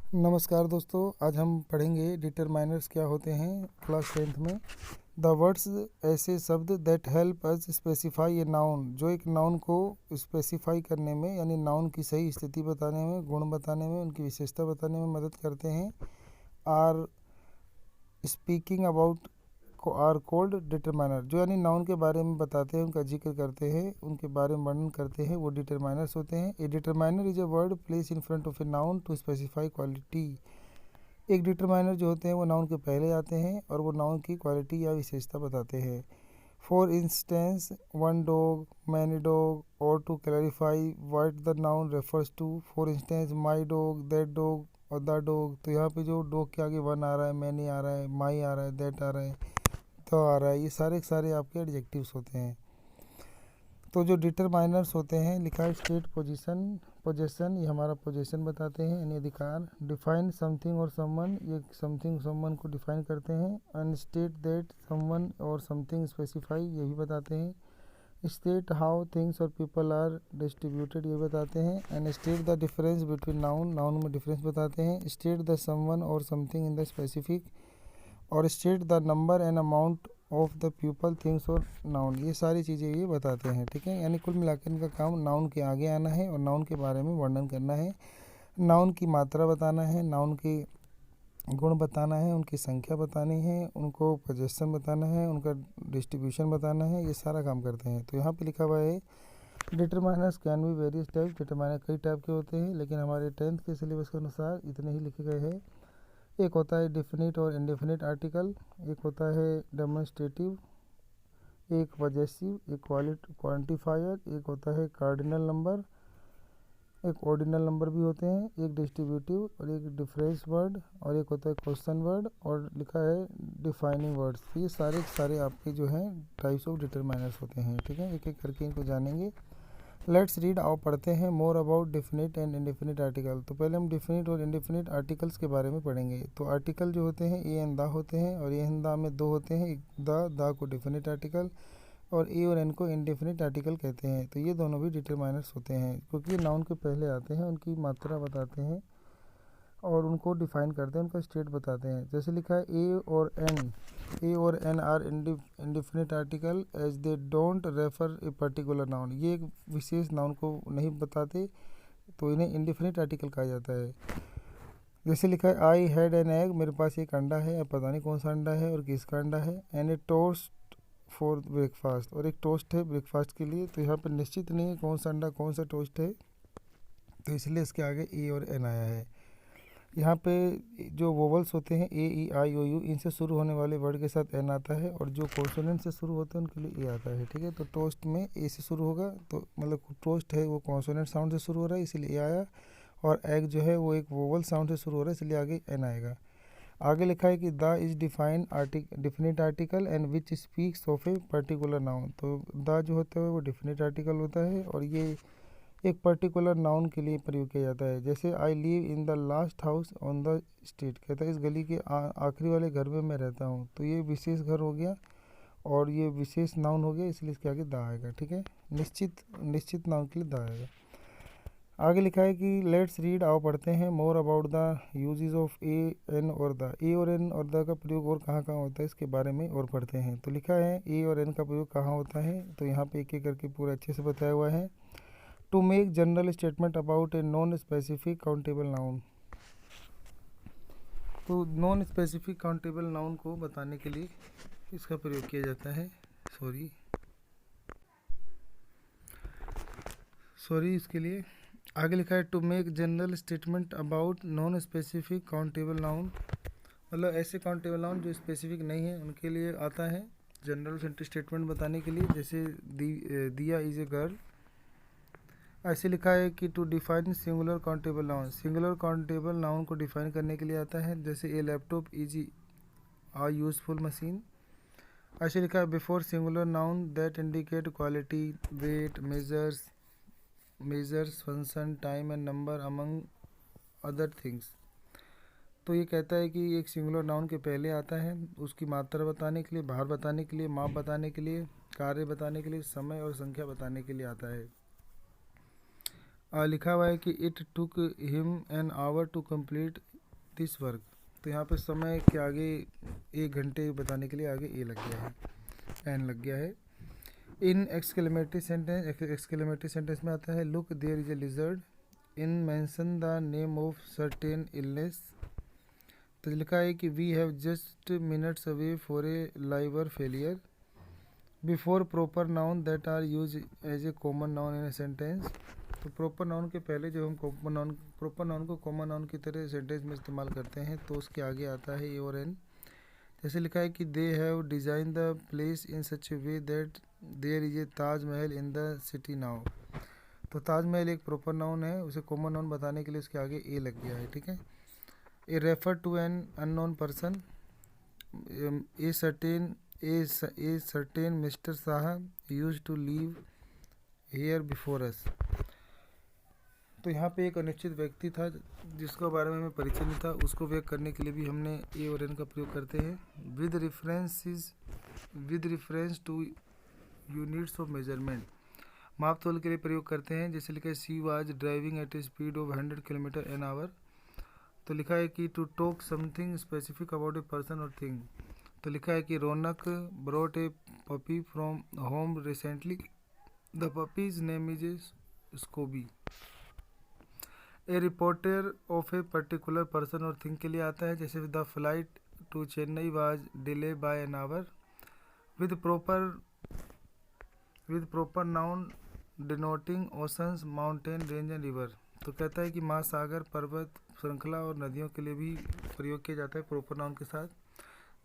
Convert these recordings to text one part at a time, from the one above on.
नमस्कार दोस्तों, आज हम पढ़ेंगे डिटरमाइनर्स क्या होते हैं क्लास 10th में। द वर्ड्स ऐसे शब्द that help us specify a noun, जो एक नाउन को स्पेसिफाई करने में यानी नाउन की सही स्थिति बताने में, गुण बताने में, उनकी विशेषता बताने में मदद करते हैं। Are speaking about are called determiner, जो यानी नाउन के बारे में बताते हैं, उनका जिक्र करते हैं, उनके बारे में वर्णन करते हैं, वो डिटरमाइनर्स होते हैं। A determiner is a word place in front of a noun to specify quality. एक डिटरमाइनर जो होते हैं वो नाउन के पहले आते हैं और वो नाउन की क्वालिटी या विशेषता बताते हैं। For instance, one dog, many dog, और to clarify what the noun refers to. For instance, my dog, that dog और द डॉग। तो यहाँ पे जो डॉग के आगे वन आ रहा है, मैनी आ रहा है, माई आ रहा है, दैट आ रहा है, तो आ रहा है, ये सारे के सारे आपके एडजेक्टिव्स होते हैं। तो जो डिटरमाइनर्स होते हैं, लिखा है स्टेट, पोजेशन, ये हमारा पोजेशन बताते हैं यानी अधिकार। डिफाइन समथिंग और समवन, ये समथिंग समवन को डिफाइन करते हैं। अनस्टेट दैट समवन और समथिंग स्पेसिफाई, ये भी बताते हैं। स्टेट हाउ थिंग्स और पीपल आर डिस्ट्रीब्यूटेड, ये बताते हैं। And state the difference between noun, noun में डिफरेंस बताते हैं। स्टेट द समवन और समथिंग इन द स्पेसिफिक, और state the number and amount of the people, things और नाउन, ये सारी चीज़ें ये बताते हैं। ठीक है, यानी कुल मिलाकर इनका काम नाउन के आगे आना है और नाउन के बारे में वर्णन करना है, नाउन की मात्रा बताना है, नाउन के गुण बताना है, उनकी संख्या बतानी है, उनको पोजेशन बताना है, उनका डिस्ट्रीब्यूशन बताना है, ये सारा काम करते हैं। तो यहाँ पे लिखा हुआ है determiners can be various type. Determiner कई टाइप के होते हैं, लेकिन हमारे 10th के सिलेबस के अनुसार इतने ही लिखे गए हैं। एक होता है डिफिनिट और इंडेफिनिट आर्टिकल, एक होता है डेमोन्स्ट्रेटिव, एक पजेसिव, एक क्वांटिफायर, एक होता है कार्डिनल नंबर, एक ऑर्डिनल नंबर भी होते हैं, एक डिस्ट्रीब्यूटिव और एक डिफरेंस वर्ड, और एक होता है क्वेश्चन वर्ड, और लिखा है डिफाइनिंग वर्ड्स। ये सारे सारे आपके जो हैं टाइप्स ऑफ डिटरमाइनर्स होते हैं। ठीक है, एक एक करके इनको जानेंगे। लेट्स रीड, आओ पढ़ते हैं। More about definite and indefinite article. तो पहले हम डिफिनिट और इंडेफिनिट आर्टिकल्स के बारे में पढ़ेंगे। तो आर्टिकल जो होते हैं ए एंड दा होते हैं, और ए एंड दा में दो होते हैं, एक दा को डिफिनिट आर्टिकल और ए और एन को इंडेफिनिट आर्टिकल कहते हैं। तो ये दोनों भी डिटरमाइनर्स होते हैं, क्योंकि नाउन के पहले आते हैं, उनकी मात्रा बताते हैं और उनको डिफाइन करते हैं, उनका स्टेट बताते हैं। जैसे लिखा है ए और an are indefinite article as they don't refer a particular noun. ये एक विशेष नाउन को नहीं बताते, तो इन्हें इंडिफिनिट आर्टिकल कहा जाता है। जैसे लिखा है आई हैड एन एग, मेरे पास एक अंडा है, अब पता नहीं कौन सा अंडा है और किसका अंडा है। And A toast for breakfast, और एक टोस्ट है ब्रेकफास्ट के लिए। तो यहाँ पर निश्चित नहीं है कौन सा अंडा कौन सा टोस्ट है, तो इसलिए इसके आगे ए और एन आया है। यहाँ पे जो वोवल्स होते हैं ए ई आई ओ यू, इनसे शुरू होने वाले वर्ड के साथ एन आता है, और जो कॉन्सोनेंट से शुरू होते हैं उनके लिए ए आता है। ठीक है, तो टोस्ट में ए से शुरू होगा, तो मतलब टोस्ट है वो कॉन्सोनेंट साउंड से शुरू हो रहा है, इसलिए ए आया। और एग जो है वो एक वोवल साउंड से शुरू हो रहा है, इसलिए आगे एन आएगा। आगे लिखा है कि the is define definite article and which speaks of a particular noun. तो द जो होता है वो डिफिनिट आर्टिकल होता है, और ये एक पर्टिकुलर नाउन के लिए प्रयोग किया जाता है। जैसे I live in the last house on the street, कहता है इस गली के आखिरी वाले घर में मैं रहता हूँ। तो ये विशेष घर हो गया और ये विशेष नाउन हो गया, इसलिए इसके आगे द आएगा। ठीक है, निश्चित निश्चित नाउन के लिए द आएगा। आगे लिखा है कि लेट्स रीड, आओ पढ़ते हैं। More about the uses of a an और द। ए और एन और द का प्रयोग और कहाँ कहाँ होता है, इसके बारे में और पढ़ते हैं। तो लिखा है ए और एन का प्रयोग कहाँ होता है, तो यहाँ पे एक एक करके पूरा अच्छे से बताया हुआ है। To make general statement about a non specific countable noun. तो नॉन स्पेसिफिक काउंटेबल नाउन को बताने के लिए इसका प्रयोग किया जाता है। सॉरी इसके लिए आगे लिखा है to make general statement about non specific countable noun, मतलब ऐसे काउंटेबल नाउन जो स्पेसिफिक नहीं है उनके लिए आता है जनरल स्टेटमेंट बताने के लिए। जैसे दिया इज ए गर्ल। ऐसे लिखा है कि to define singular countable noun, singular countable noun को डिफाइन करने के लिए आता है। जैसे a laptop is a useful machine. ऐसे लिखा है before singular noun that indicate quality, weight, measures function, time and number among other things. तो ये कहता है कि एक सिंगुलर नाउन के पहले आता है, उसकी मात्रा बताने के लिए, भार बताने के लिए, माप बताने के लिए, कार्य बताने के लिए, समय और संख्या बताने के लिए आता है। लिखा हुआ है कि it took him an hour to complete 38 वर्ग। तो यहाँ पे समय के आगे 1 घंटे बताने के लिए आगे ए लग गया है, एन लग गया है। इन एक्सक्लेमेटरी सेंटेंस में आता है look there is a lizard in mention the name of certain illness. तो लिखा है कि we have just minutes away for a liver failure before proper noun that are use as a common noun in a sentence. तो proper noun के पहले जब हम proper noun को कॉमन नाउन की तरह सेंटेंस में इस्तेमाल करते हैं तो उसके आगे आता है ए और एन। जैसे लिखा है कि they have design the place in such A way that there is A Taj Mahal in the city now. तो ताजमहल एक प्रॉपर नाउन है, उसे कॉमन नाउन बताने के लिए उसके आगे ए लग गया है, ठीक है। A refer to an unknown person, a certain mister साहब use to live here before us. तो यहाँ पे एक अनिश्चित व्यक्ति था जिसके बारे में हमें परिचय नहीं था, उसको व्यक्त करने के लिए भी हमने ए और एन का प्रयोग करते हैं। With reference two units of measurement, माप तोल के लिए प्रयोग करते हैं। जैसे लिखा है she was driving at a speed of 100 kilometre an hour. तो लिखा है कि to talk something specific about a person और थिंग। तो लिखा है कि Raunak brought a puppy from home recently, the puppy's name is a Scooby. A reporter of a particular person और थिंग के लिए आता है। जैसे the flight to Chennai was delay by an hour. With proper noun denoting oceans mountain range and river. तो कहता है कि महासागर पर्वत श्रृंखला और नदियों के लिए भी प्रयोग किया जाता है प्रॉपर नाउन के साथ।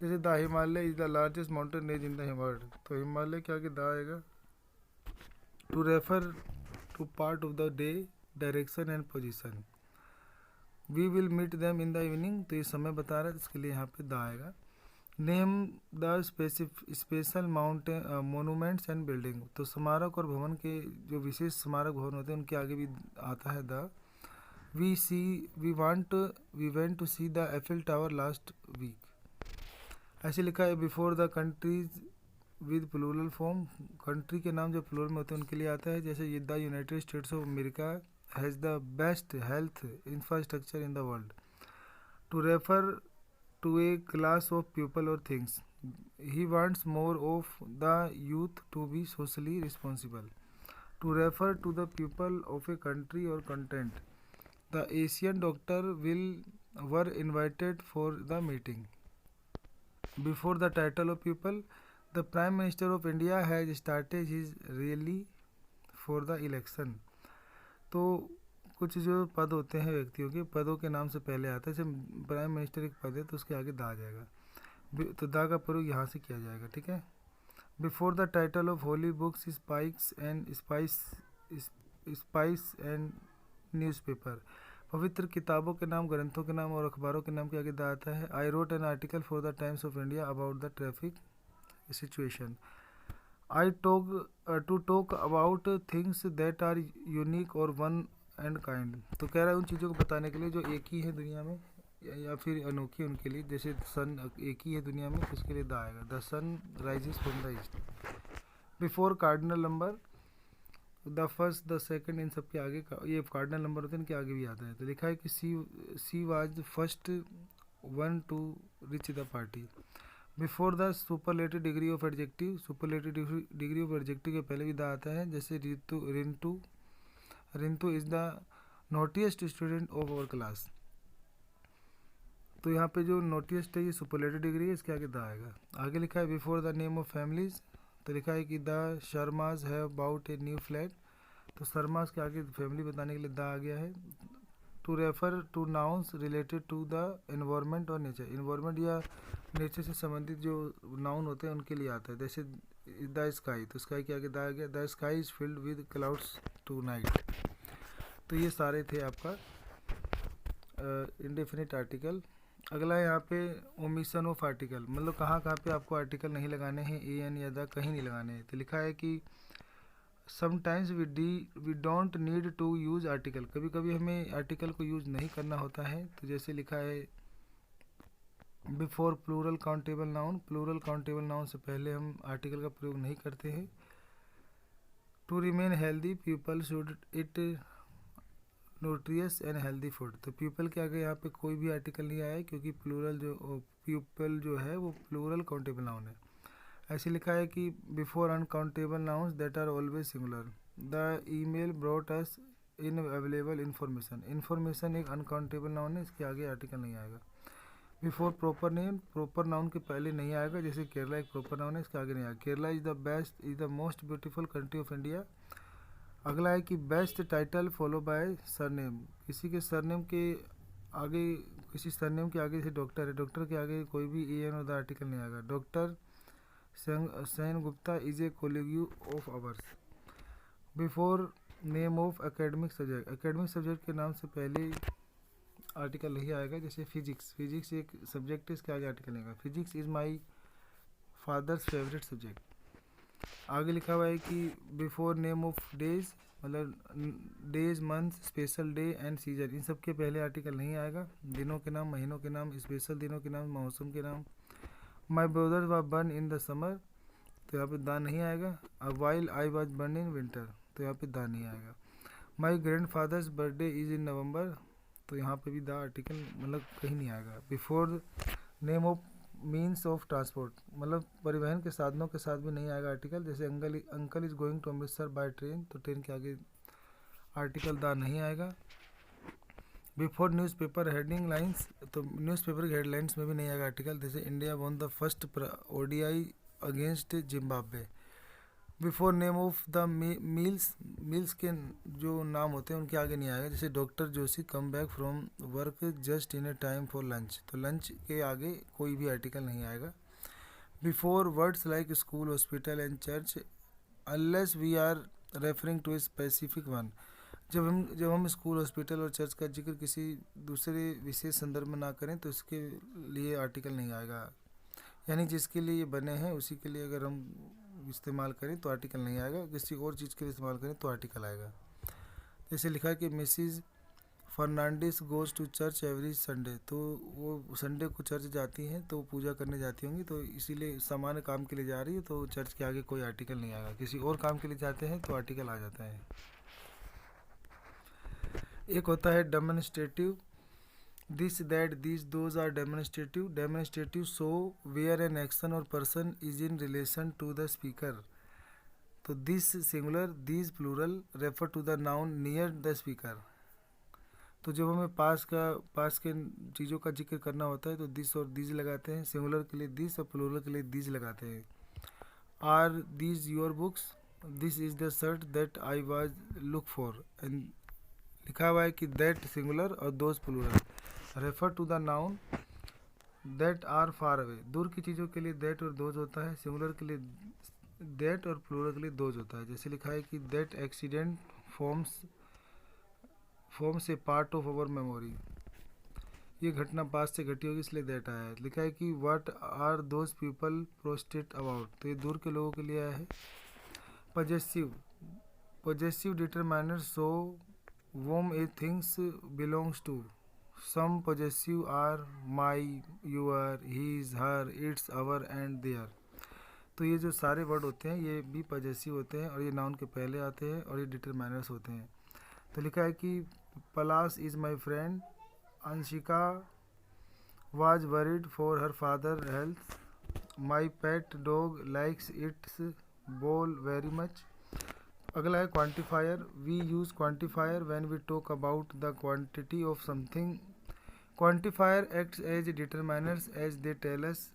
जैसे the Himalaya is the largest mountain range in the world. तो हिमालय के आगे द आएगा। To refer to part of the day, direction and position. We will meet them in the evening. तो ये समय बता रहा है, इसके लिए यहाँ पे द आएगा। Name the special mountain monuments and building. तो स्मारक और भवन के जो विशेष स्मारक भवन होते हैं उनके आगे भी आता है the. We went to see the Eiffel tower last week. ऐसे लिखा है before the countries with plural form. Country के नाम जो प्लूरल में होते हैं उनके लिए आता है। जैसे ये the United States of America has the best health infrastructure in the world. To refer to a class of people और things. He wants more of the youth to be socially responsible. To refer to the people of a country और content. The Asian doctor were invited for the meeting. Before the title of people, the prime minister of India has started his rally for the election. तो कुछ जो पद होते हैं व्यक्तियों के, पदों के नाम से पहले आता है। जैसे प्राइम मिनिस्टर एक पद है तो उसके आगे दा आ जाएगा, तो दा का प्रयोग यहाँ से किया जाएगा, ठीक है। Before the title of holy books spice and newspaper. पवित्र किताबों के नाम, ग्रंथों के नाम और अखबारों के नाम के आगे दा आता है। I wrote an article for the Times of India about the traffic situation. I to talk about things that are unique और वन एंड काइंड। तो कह रहा है उन चीज़ों को बताने के लिए जो एक ही है दुनिया में या फिर अनोखी उनके लिए। जैसे सन एक ही है दुनिया में तो उसके लिए द आएगा। The sun rises from the east. Before cardinal number, the first the second, इन सब के आगे ये कार्डिनल नंबर होते हैं, इनके आगे भी आता है। तो लिखा है कि she was first one to reach the party. Before the superlative degree of adjective. Superlative degree of adjective के पहले भी द आता है। जैसे Rintu is the naughtiest student of our class. तो यहाँ पे जो नोटिएस्ट है ये सुपरलेटिव डिग्री है, इसके आगे द आएगा। आगे लिखा है before the name of families. तो लिखा है कि the Sharmas have bought a new flat. तो शर्माज के आगे फैमिली बताने के लिए द आ गया है। To refer to nouns related to the environment और नेचर। एनवायरनमेंट या नेचर से संबंधित जो नाउन होते हैं उनके लिए आता है। जैसे द स्काई, तो स्काई के आगे द आ गया। The sky is filled with clouds tonight. तो ये सारे थे आपका इंडेफिनिट आर्टिकल। अगला है यहाँ पे ओमिशन ऑफ आर्टिकल, मतलब कहाँ कहाँ पे आपको आर्टिकल नहीं लगाने हैं, ए एन या द कहीं नहीं लगाने हैं। तो लिखा है कि sometimes we don't need to use article. कभी कभी हमें आर्टिकल को यूज़ नहीं करना होता है। तो जैसे लिखा है before plural countable noun. Plural countable noun से पहले हम आर्टिकल का प्रयोग नहीं करते हैं। To remain healthy people should eat nutritious and healthy food. तो पीपल के आगे यहाँ पे कोई भी आर्टिकल नहीं आया है, क्योंकि प्लूरल जो पीपल जो है वो प्लूरल काउंटेबल नाउन है। ऐसे लिखा है कि before uncountable nouns that are always singular, the email brought us in available information. Information एक अनकाउंटेबल नाउन है, इसके आगे आर्टिकल नहीं आएगा। Before proper name, proper noun के पहले नहीं आएगा, जैसे केरला एक प्रॉपर नाउन है, इसके आगे नहीं आएगा। Kerala is the best, is the most beautiful country of India. अगला है कि best title follow by surname. किसी के सरनेम के आगे, किसी सरनेम के आगे जैसे डॉक्टर है, डॉक्टर के आगे कोई भी ए एन और द आर्टिकल नहीं आएगा। Doctor Sen Gupta is a colleague of hours. Before name of academic subject, academic subject के नाम से पहले आर्टिकल नहीं आएगा, जैसे फिजिक्स, फिजिक्स एक सब्जेक्ट है, इसके आगे आर्टिकल नहीं आएगा। Physics is my father's favourite subject. आगे लिखा हुआ है कि बिफोर नेम ऑफ डेज, मतलब days, month, special day and season, इन सब के पहले आर्टिकल नहीं आएगा। दिनों के नाम, महीनों के नाम, स्पेशल दिनों के नाम, मौसम के नाम। My brother was born in the summer, तो यहाँ पे दा नहीं आएगा। While I was born in winter, तो यहाँ पे दा नहीं आएगा। My grandfather's birthday is in November, तो यहाँ पे भी द आर्टिकल मतलब कहीं नहीं आएगा। Before name of means of transport, मतलब परिवहन के साधनों के साथ भी नहीं आएगा आर्टिकल, जैसे uncle is going to Amritsar by train, तो ट्रेन के आगे आर्टिकल द नहीं आएगा। बिफोर न्यूज़पेपर हेडिंग लाइन्स, तो न्यूज़पेपर की हेडलाइंस में भी नहीं आएगा आर्टिकल, जैसे India won the first ODI against Zimbabwe. Before name of the meals, meals के जो नाम होते हैं उनके आगे नहीं आएगा, जैसे doctor Joshi come back from work just in a time for lunch, तो लंच के आगे कोई भी आर्टिकल नहीं आएगा। Before words like school, hospital and church, unless we are referring to a specific one, जब हम स्कूल, हॉस्पिटल और चर्च का जिक्र किसी दूसरे विशेष संदर्भ में ना करें तो इसके लिए आर्टिकल नहीं आएगा, यानी जिसके लिए ये बने हैं उसी के लिए अगर हम इस्तेमाल करें तो आर्टिकल नहीं आएगा, किसी और चीज़ के लिए इस्तेमाल करें तो आर्टिकल आएगा। जैसे लिखा है कि Mrs Fernandes goes to church every Sunday, तो वो संडे को चर्च जाती हैं, तो पूजा करने जाती होंगी, तो इसीलिए सामान्य काम के लिए जा रही है, तो चर्च के आगे कोई आर्टिकल नहीं आएगा। किसी और काम के लिए जाते हैं तो आर्टिकल आ जाता है। एक होता है demonstrative, this, that, this, those are demonstrative. Demonstrative show where an action और person is in relation to the speaker, तो this singular, this plural, refer to the noun near the speaker. तो जब हमें पास के चीज़ों का जिक्र करना होता है तो दिस और दिस लगाते हैं, सिंगुलर के लिए दिस और प्लूरल के लिए दिस लगाते हैं। Are this your books, this is the shirt that I was look for, and लिखा हुआ है कि दैट सिंगुलर और those plural. Refer to the noun that are far away, दूर की चीज़ों के लिए दैट और दोज होता है, सिंगुलर के लिए दैट और प्लूरल के लिए दोज होता है। जैसे लिखा है कि that accident forms a part of our memory, ये घटना पास से घटी होगी इसलिए दैट आया है। लिखा है कि what are those people protest about, तो ये दूर के लोगों के लिए आया है। Possessive determiner show whom a things belongs to, some possessive are my, your, his, her, its, our and their, तो ये जो सारे वर्ड होते हैं ये भी पॉजेसिव होते हैं और ये नाउन के पहले आते हैं और ये डिटरमाइनर्स होते हैं। तो लिखा है कि Palash is my friend, Anshika was worried for her father health, my pet dog likes its ball very much. अगला है quantifier, we use quantifier when we talk about the quantity of something. Quantifier acts as determiners as they tell us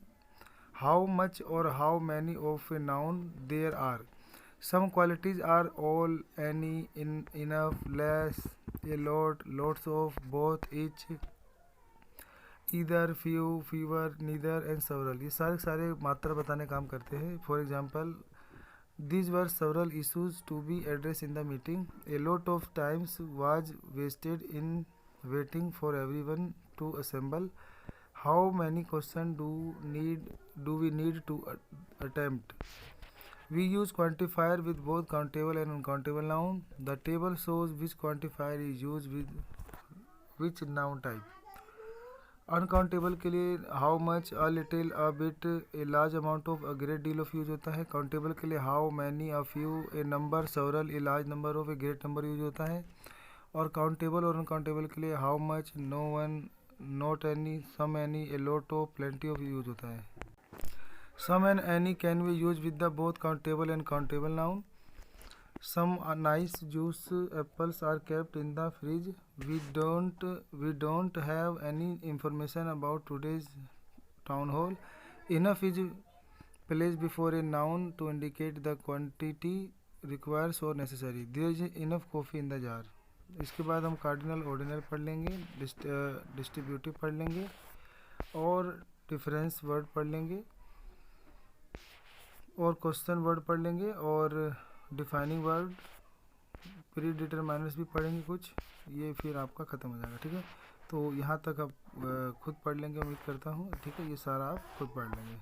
how much और how many of a noun there are. Some qualities are all, any, enough, less, a lot, lots of, both, each, either, few, fever, neither and several, ये सारे मात्रा बताने काम करते हैं। For example, these were several issues to be addressed in the meeting. A lot of times was wasted in waiting for everyone to assemble. How many questions do we need to attempt? We use quantifier with both countable and uncountable noun. The table shows which quantifier is used with which noun type. Uncountable के लिए how much, a little, a bit, a large amount of, a great deal of use होता है। Countable के लिए how many, a few, a number, several, a large number of, a great number use होता है। और countable और uncountable के लिए how much, no one, not any, some any, a lot of, plenty of use होता है। Some and any can be use with the both countable and countable noun. Some nice juice apples are kept in the fridge. We don't have any information about today's town hall. Enough is placed before a noun to indicate the quantity requires or necessary. There is enough coffee in the jar. इसके बाद हम cardinal ordinal पढ़ लेंगे, distributive पढ़ लेंगे और difference word पढ़ लेंगे और क्वेश्चन वर्ड पढ़ लेंगे और डिफाइनिंग वर्ड, प्री डिटरमाइनर्स भी पढ़ेंगे कुछ, ये फिर आपका ख़त्म हो जाएगा। ठीक है, तो यहाँ तक आप खुद पढ़ लेंगे उम्मीद करता हूँ। ठीक है, ये सारा आप खुद पढ़ लेंगे।